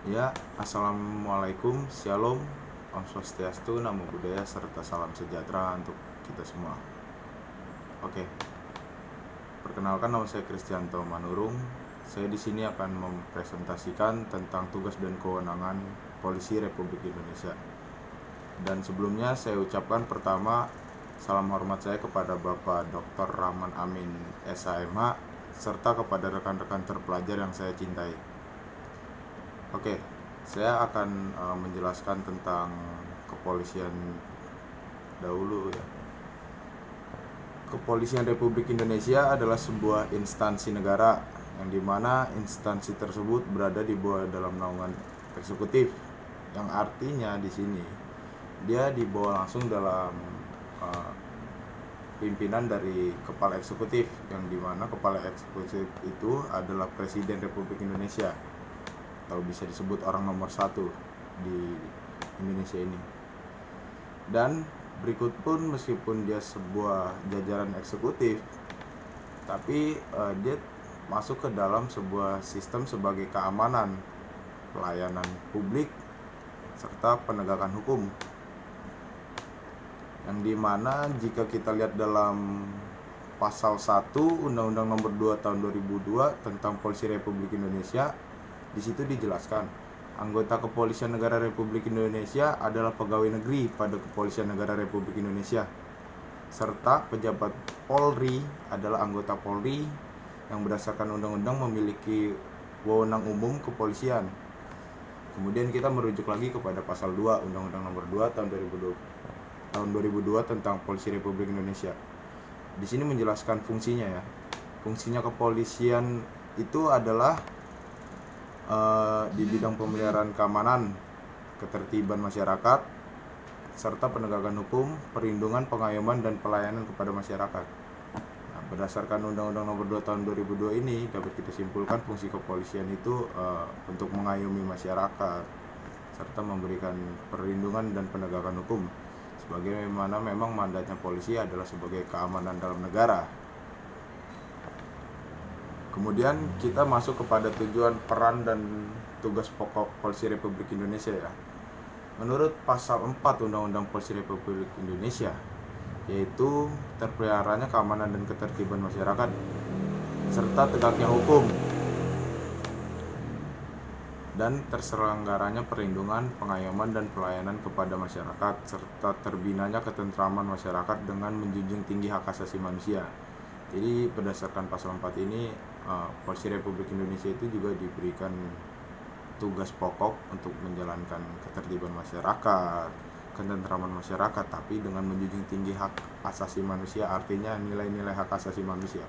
Ya, assalamualaikum, shalom, om swastiastu, namo buddhaya, serta salam sejahtera untuk kita semua. Oke, perkenalkan nama saya Kristianto Manurung. Saya di sini akan mempresentasikan tentang tugas dan kewenangan Polisi Republik Indonesia. Dan sebelumnya saya ucapkan pertama salam hormat saya kepada Bapak Dr. Rahman Amin SHMH serta kepada rekan-rekan terpelajar yang saya cintai. Oke, saya akan menjelaskan tentang kepolisian dahulu ya. Kepolisian Republik Indonesia adalah sebuah instansi negara yang dimana instansi tersebut berada di bawah dalam naungan eksekutif, yang artinya di sini dia dibawa langsung dalam pimpinan dari kepala eksekutif, yang dimana kepala eksekutif itu adalah Presiden Republik Indonesia atau bisa disebut orang nomor 1 di Indonesia ini. Dan berikut pun meskipun dia sebuah jajaran eksekutif, tapi dia masuk ke dalam sebuah sistem sebagai keamanan, pelayanan publik, serta penegakan hukum. Yang dimana jika kita lihat dalam pasal 1 Undang-Undang Nomor 2 Tahun 2002 tentang Polisi Republik Indonesia, di situ dijelaskan anggota Kepolisian Negara Republik Indonesia adalah pegawai negeri pada Kepolisian Negara Republik Indonesia, serta pejabat Polri adalah anggota Polri yang berdasarkan undang-undang memiliki wewenang umum kepolisian. Kemudian kita merujuk lagi kepada pasal 2 Undang-Undang Nomor 2 Tahun 2002 tentang Polisi Republik Indonesia. Di sini menjelaskan fungsinya ya. Fungsinya kepolisian itu adalah di bidang pemeliharaan keamanan, ketertiban masyarakat, serta penegakan hukum, perlindungan, pengayoman, dan pelayanan kepada masyarakat. Nah, berdasarkan Undang-Undang Nomor 2 Tahun 2002 ini dapat kita simpulkan fungsi kepolisian itu untuk mengayomi masyarakat serta memberikan perlindungan dan penegakan hukum, sebagaimana memang mandatnya polisi adalah sebagai keamanan dalam negara. Kemudian kita masuk kepada tujuan, peran, dan tugas pokok Polisi Republik Indonesia ya. Menurut pasal 4 Undang-Undang Polisi Republik Indonesia, yaitu terpeliharanya keamanan dan ketertiban masyarakat serta tegaknya hukum dan terselenggaranya perlindungan, pengayoman, dan pelayanan kepada masyarakat serta terbinanya ketentraman masyarakat dengan menjunjung tinggi hak asasi manusia. Jadi berdasarkan pasal 4 ini Polisi Republik Indonesia itu juga diberikan tugas pokok untuk menjalankan ketertiban masyarakat, ketentraman masyarakat, tapi dengan menjunjung tinggi hak asasi manusia, artinya nilai-nilai hak asasi manusia.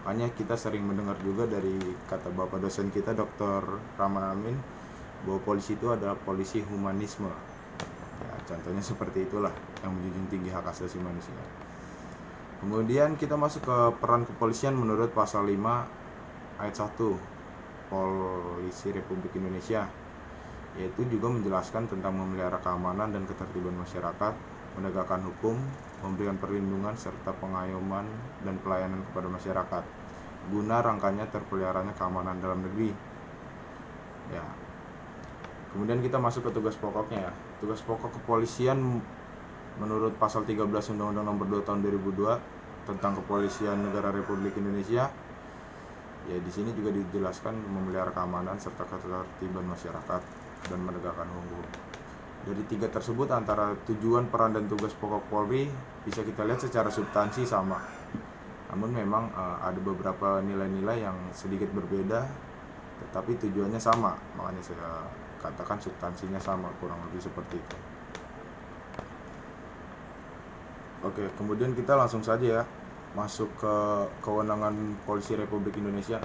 Makanya kita sering mendengar juga dari kata bapak dosen kita Dr. Rahman Amin bahwa polisi itu adalah polisi humanisme. Ya, contohnya seperti itulah yang menjunjung tinggi hak asasi manusia. Kemudian kita masuk ke peran kepolisian menurut pasal 5 ayat 1 Polisi Republik Indonesia, yaitu juga menjelaskan tentang memelihara keamanan dan ketertiban masyarakat, menegakkan hukum, memberikan perlindungan serta pengayoman dan pelayanan kepada masyarakat guna rangkanya terpeliharanya keamanan dalam negeri. Ya. Kemudian kita masuk ke tugas pokoknya ya. Tugas pokok kepolisian menurut pasal 13 Undang-Undang Nomor 2 Tahun 2002 tentang Kepolisian Negara Republik Indonesia, ya di sini juga dijelaskan memelihara keamanan serta ketertiban masyarakat dan menegakkan hukum. Dari tiga tersebut, antara tujuan, peran, dan tugas pokok Polri bisa kita lihat secara substansi sama. Namun memang ada beberapa nilai-nilai yang sedikit berbeda, tetapi tujuannya sama. Makanya saya katakan substansinya sama, kurang lebih seperti itu. Oke, kemudian kita langsung saja ya masuk ke kewenangan Polisi Republik Indonesia.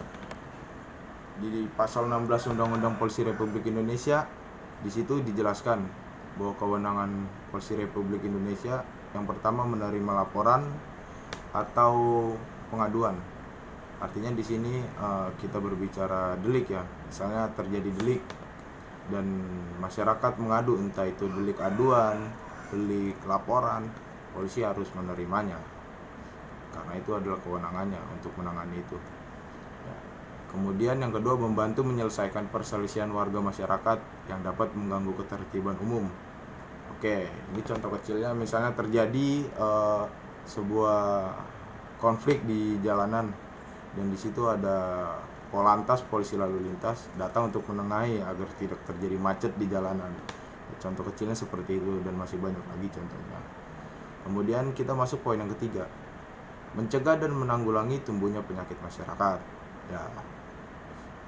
Di pasal 16 Undang-Undang Polisi Republik Indonesia, di situ dijelaskan bahwa kewenangan Polisi Republik Indonesia yang pertama menerima laporan atau pengaduan. Artinya di sini kita berbicara delik ya. Misalnya terjadi delik dan masyarakat mengadu, entah itu delik aduan, delik laporan, polisi harus menerimanya karena itu adalah kewenangannya untuk menangani itu. Ya. Kemudian yang kedua, membantu menyelesaikan perselisihan warga masyarakat yang dapat mengganggu ketertiban umum. Oke, ini contoh kecilnya, misalnya terjadi sebuah konflik di jalanan dan di situ ada Polantas, polisi lalu lintas datang untuk menengahi agar tidak terjadi macet di jalanan. Contoh kecilnya seperti itu dan masih banyak lagi contohnya. Kemudian kita masuk poin yang ketiga, mencegah dan menanggulangi tumbuhnya penyakit masyarakat. Ya,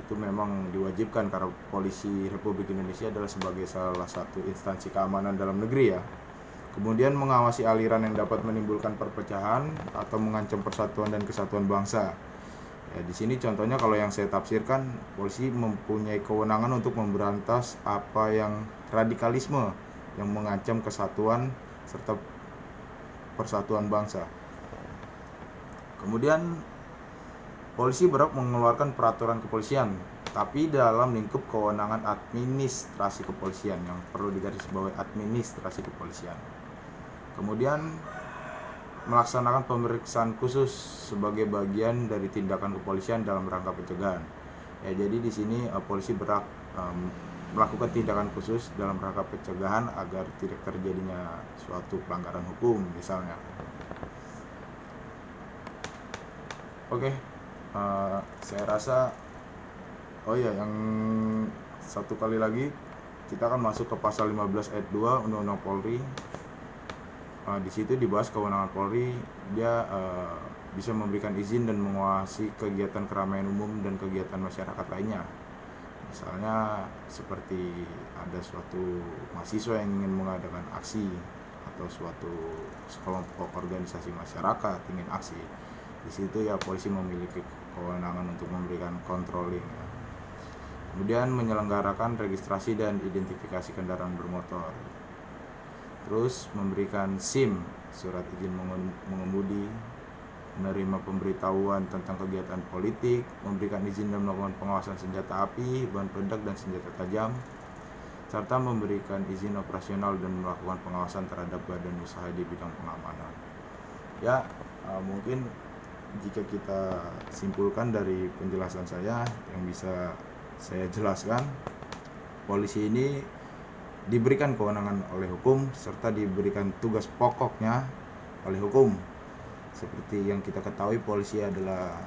itu memang diwajibkan karena polisi Republik Indonesia adalah sebagai salah satu instansi keamanan dalam negeri ya. Kemudian mengawasi aliran yang dapat menimbulkan perpecahan atau mengancam persatuan dan kesatuan bangsa. Ya, di sini contohnya kalau yang saya tafsirkan, polisi mempunyai kewenangan untuk memberantas apa yang radikalisme yang mengancam kesatuan serta persatuan bangsa. Kemudian polisi berhak mengeluarkan peraturan kepolisian, tapi dalam lingkup kewenangan administrasi kepolisian, yang perlu digarisbawahi administrasi kepolisian. Kemudian melaksanakan pemeriksaan khusus sebagai bagian dari tindakan kepolisian dalam rangka pencegahan. Ya, jadi di sini polisi berhak melakukan tindakan khusus dalam rangka pencegahan agar tidak terjadinya suatu pelanggaran hukum misalnya. Oke. Saya rasa yang satu kali lagi kita akan masuk ke pasal 15 ayat 2 Undang-Undang Polri. Di situ dibahas kewenangan Polri, dia bisa memberikan izin dan menguasai kegiatan keramaian umum dan kegiatan masyarakat lainnya. Misalnya seperti ada suatu mahasiswa yang ingin mengadakan aksi atau suatu sekelompok organisasi masyarakat ingin aksi. Di situ ya polisi memiliki kewenangan untuk memberikan controlling ya. Kemudian menyelenggarakan registrasi dan identifikasi kendaraan bermotor. Terus memberikan SIM, surat izin mengemudi, menerima pemberitahuan tentang kegiatan politik, memberikan izin dan melakukan pengawasan senjata api, bahan peledak dan senjata tajam, serta memberikan izin operasional dan melakukan pengawasan terhadap badan usaha di bidang pengamanan. Ya, mungkin jika kita simpulkan dari penjelasan saya yang bisa saya jelaskan, polisi ini diberikan kewenangan oleh hukum serta diberikan tugas pokoknya oleh hukum. Seperti yang kita ketahui, polisi adalah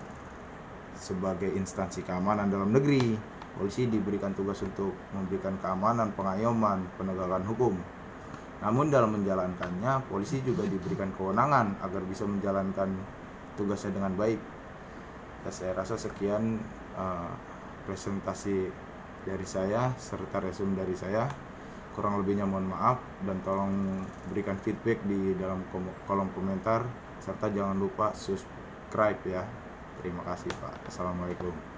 sebagai instansi keamanan dalam negeri. Polisi diberikan tugas untuk memberikan keamanan, pengayoman, penegakan hukum. Namun dalam menjalankannya, polisi juga diberikan kewenangan agar bisa menjalankan tugasnya dengan baik. Ya, saya rasa sekian presentasi dari saya serta resume dari saya. Kurang lebihnya mohon maaf dan tolong berikan feedback di dalam kolom komentar serta jangan lupa subscribe ya. Terima kasih Pak. Assalamualaikum.